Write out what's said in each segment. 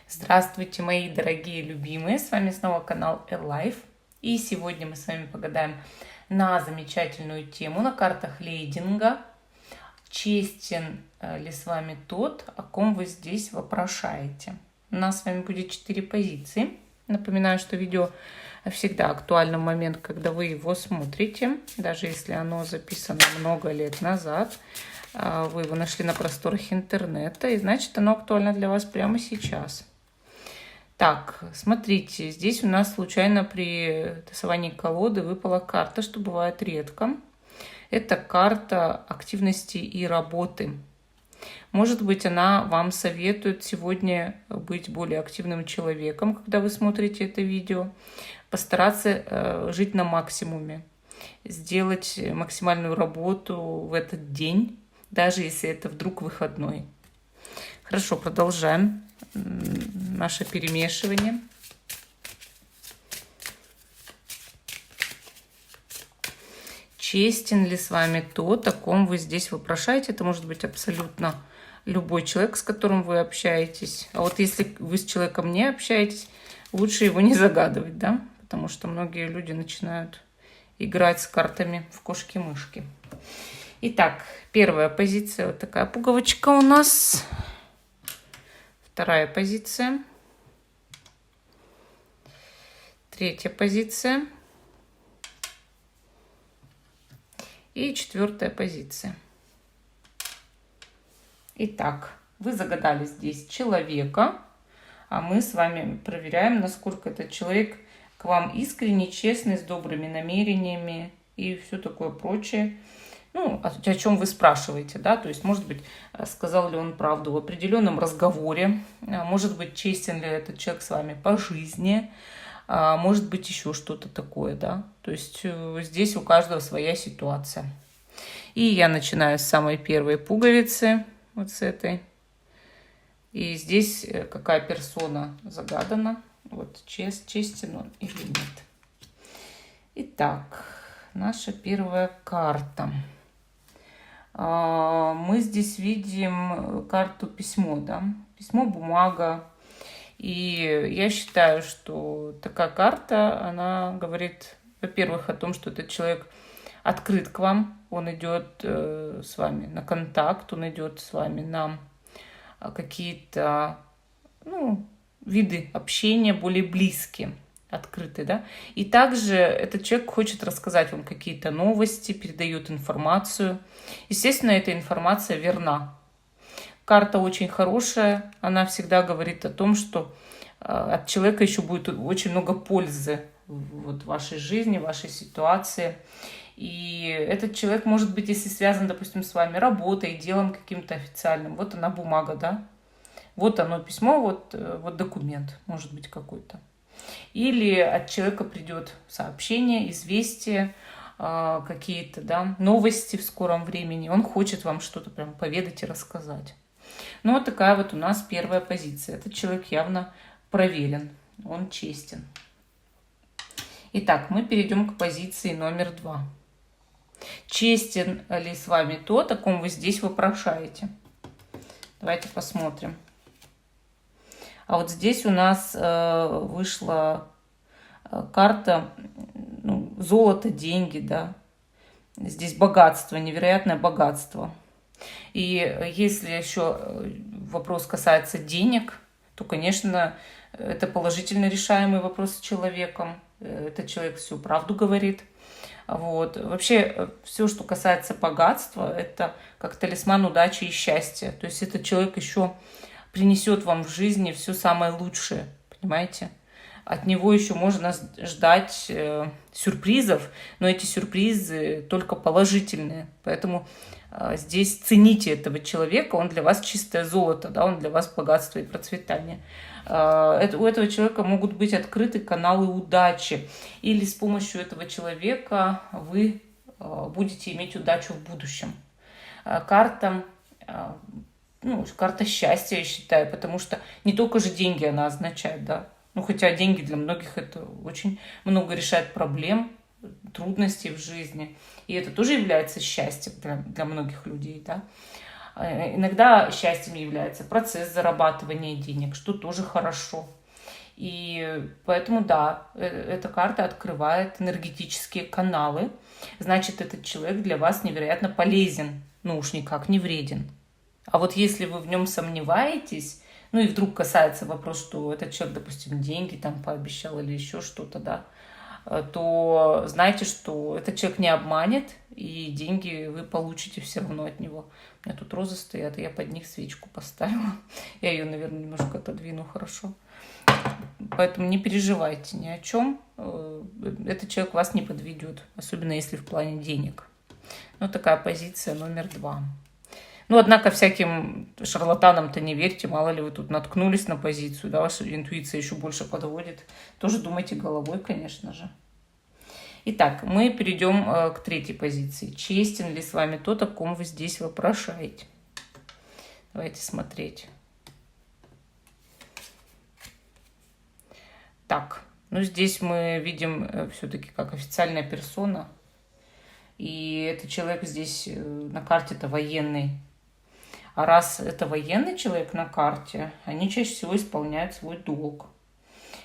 Здравствуйте, мои дорогие любимые! С вами снова канал Life. И сегодня мы с вами погадаем на замечательную тему на картах лейдинга. Честен ли с вами тот, о ком вы здесь вопрошаете? У нас с вами будет 4 позиции. Напоминаю, что видео всегда актуально в момент, когда вы его смотрите. Даже если оно записано много лет назад, вы его нашли на просторах интернета, и значит оно актуально для вас прямо сейчас. Так, смотрите, здесь у нас случайно при тасовании колоды выпала карта, что бывает редко. Это карта активности и работы. Может быть, она вам советует сегодня быть более активным человеком, когда вы смотрите это видео. Постараться жить на максимуме, сделать максимальную работу в этот день, даже если это вдруг выходной. Хорошо, продолжаем наше перемешивание. Честен ли с вами тот, о ком вы здесь вопрошаете? Это может быть абсолютно любой человек, с которым вы общаетесь. А вот если вы с человеком не общаетесь, лучше его не загадывать, да? Потому что многие люди начинают играть с картами в кошки-мышки. Итак, первая позиция, вот такая пуговочка у нас. Вторая позиция. Третья позиция. И четвертая позиция. Итак, вы загадали здесь человека, а мы с вами проверяем, насколько этот человек к вам искренне, честный, с добрыми намерениями и все такое прочее. Ну, о чем вы спрашиваете, да, то есть, может быть, сказал ли он правду в определенном разговоре, может быть, честен ли этот человек с вами по жизни, может быть, еще что-то такое, да, то есть здесь у каждого своя ситуация. И я начинаю с самой первой пуговицы, вот с этой, и здесь какая персона загадана, вот честен он или нет. Итак, наша первая карта. Мы здесь видим карту письмо, да, письмо, бумага. И я считаю, что такая карта, она говорит, во-первых, о том, что этот человек открыт к вам, он идет с вами на контакт, он идет с вами на какие-то, виды общения более близкие, открытый, да. И также этот человек хочет рассказать вам какие-то новости, передает информацию. Естественно, эта информация верна. Карта очень хорошая, она всегда говорит о том, что от человека еще будет очень много пользы вот в вашей жизни, в вашей ситуации. И этот человек может быть, если связан, допустим, с вами работой, делом каким-то официальным. Вот она бумага, да. Вот оно письмо, вот документ может быть какой-то. Или от человека придет сообщение, известие, какие-то, да, новости в скором времени. Он хочет вам что-то прям поведать и рассказать. Ну, вот такая вот у нас первая позиция. Этот человек явно проверен, он честен. Итак, мы перейдем к позиции номер 2. Честен ли с вами тот, о ком вы здесь вопрошаете? Давайте посмотрим. А вот здесь у нас вышла карта золото, деньги, да. Здесь богатство, невероятное богатство. И если еще вопрос касается денег, то, конечно, это положительно решаемый вопрос с человеком. Этот человек всю правду говорит. Вот. Вообще, все, что касается богатства, это как талисман удачи и счастья. То есть этот человек еще принесет вам в жизни все самое лучшее, понимаете? От него еще можно ждать сюрпризов, но эти сюрпризы только положительные. Поэтому здесь цените этого человека, он для вас чистое золото, да, он для вас богатство и процветание. У этого человека могут быть открыты каналы удачи, или с помощью этого человека вы будете иметь удачу в будущем. Карта счастья, я считаю, потому что не только же деньги она означает, да. Хотя деньги для многих это очень много решает проблем, трудностей в жизни. И это тоже является счастьем для многих людей, да. Иногда счастьем является процесс зарабатывания денег, что тоже хорошо. И поэтому, да, эта карта открывает энергетические каналы. Значит, этот человек для вас невероятно полезен, ну уж никак не вреден. А вот если вы в нем сомневаетесь, ну и вдруг касается вопрос, что этот человек, допустим, деньги там пообещал или еще что-то, да, то знайте, что этот человек не обманет, и деньги вы получите все равно от него. У меня тут розы стоят, и я под них свечку поставила. Я ее, наверное, немножко отодвину хорошо. Поэтому не переживайте ни о чем. Этот человек вас не подведет, особенно если в плане денег. Ну, такая позиция номер 2. Ну, однако, всяким шарлатанам-то не верьте, мало ли вы тут наткнулись на позицию, да, ваша интуиция еще больше подводит. Тоже думайте головой, конечно же. Итак, мы перейдем к третьей позиции. Честен ли с вами тот, о ком вы здесь вопрошаете? Давайте смотреть. Так, ну здесь мы видим все-таки как официальная персона. И этот человек здесь на карте-то военный. А раз это военный человек на карте, они чаще всего исполняют свой долг.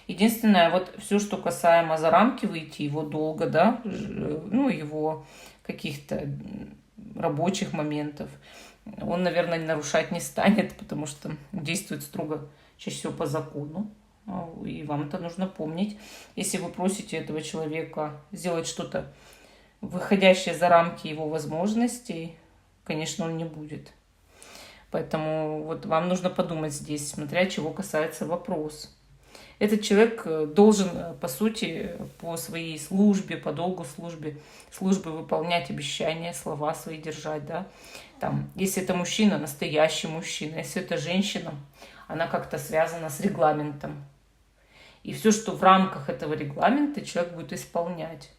Единственное, вот все, что касаемо за рамки выйти его долга, да, ну, его каких-то рабочих моментов, он, наверное, нарушать не станет, потому что действует строго чаще всего по закону. И вам это нужно помнить. Если вы просите этого человека сделать что-то, выходящее за рамки его возможностей, конечно, он не будет. Поэтому вот вам нужно подумать здесь, смотря чего касается вопрос. Этот человек должен, по сути, по своей службе, по долгу службы выполнять обещания, слова свои держать, да. Там, если это мужчина, настоящий мужчина. Если это женщина, она как-то связана с регламентом. И все, что в рамках этого регламента, человек будет исполнять.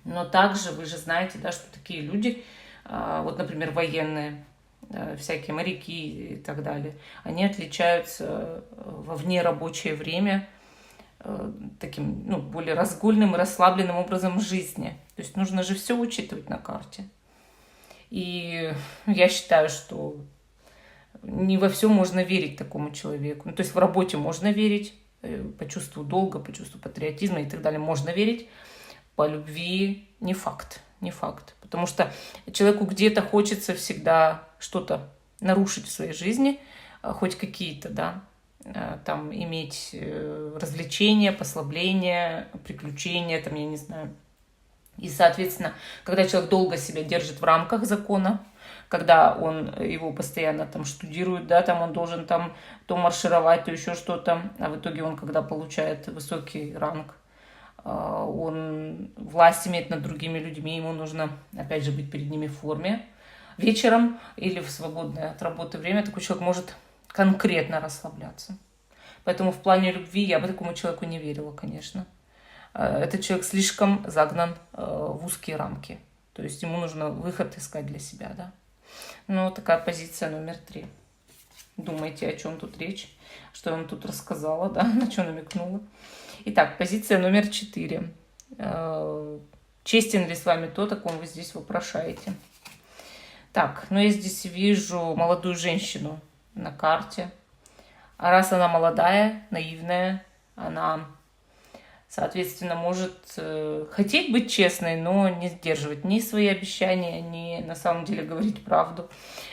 Но также вы же знаете, да, что такие люди, вот, например, военные, всякие моряки и так далее, они отличаются во внерабочее время таким, ну, более разгульным и расслабленным образом жизни. То есть нужно же все учитывать на карте. И я считаю, что не во все можно верить такому человеку. Ну, то есть в работе можно верить, по чувству долга, по чувству патриотизма и так далее можно верить. По любви не факт, не факт. Потому что человеку где-то хочется всегда что-то нарушить в своей жизни, хоть какие-то, да, там иметь развлечения, послабления, приключения, там, я не знаю. И, соответственно, когда человек долго себя держит в рамках закона, когда он его постоянно там штудирует, да, там он должен там то маршировать, то еще что-то, а в итоге он, когда получает высокий ранг, он власть имеет над другими людьми, ему нужно, опять же, быть перед ними в форме. Вечером или в свободное от работы время такой человек может конкретно расслабляться. Поэтому в плане любви я бы такому человеку не верила, конечно. Этот человек слишком загнан в узкие рамки. То есть ему нужно выход искать для себя, да. Ну, такая позиция номер 3. Думайте, о чем тут речь, что я вам тут рассказала, да, на что намекнула. Итак, позиция номер 4. Честен ли с вами тот, о ком вы здесь вопрошаете? Так, ну я здесь вижу молодую женщину на карте. А раз она молодая, наивная, она, соответственно, может хотеть быть честной, но не сдерживать ни свои обещания, ни на самом деле говорить правду.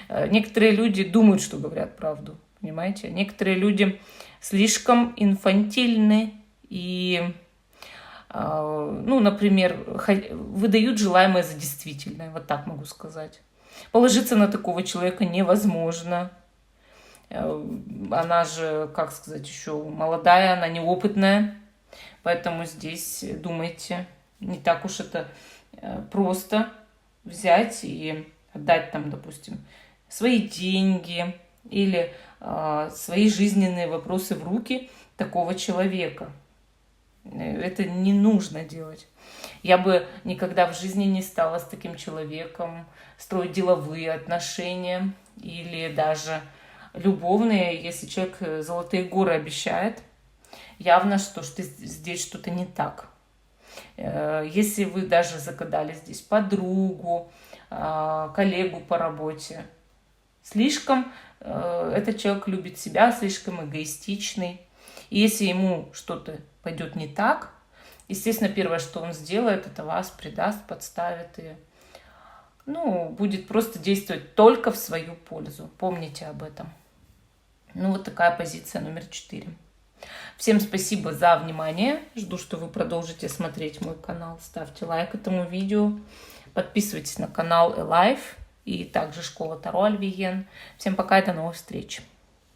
Некоторые люди думают, что говорят правду, понимаете? Некоторые люди слишком инфантильны и, ну, например, выдают желаемое за действительное, вот так могу сказать. Положиться на такого человека невозможно. Она же, как сказать, еще молодая, она неопытная. Поэтому здесь думайте, не так уж это просто взять и отдать там, допустим, свои деньги или свои жизненные вопросы в руки такого человека. Это не нужно делать. Я бы никогда в жизни не стала с таким человеком строить деловые отношения или даже любовные, если человек золотые горы обещает. Явно, что здесь что-то не так. Если вы даже загадали здесь подругу, коллегу по работе, Слишком этот человек любит себя, слишком эгоистичный. И если ему что-то пойдет не так, естественно, первое, что он сделает, это вас предаст, подставит и будет просто действовать только в свою пользу. Помните об этом. Вот такая позиция номер 4. Всем спасибо за внимание. Жду, что вы продолжите смотреть мой канал. Ставьте лайк этому видео. Подписывайтесь на канал Alive и также Школа Таро Альвиен. Всем пока и до новых встреч.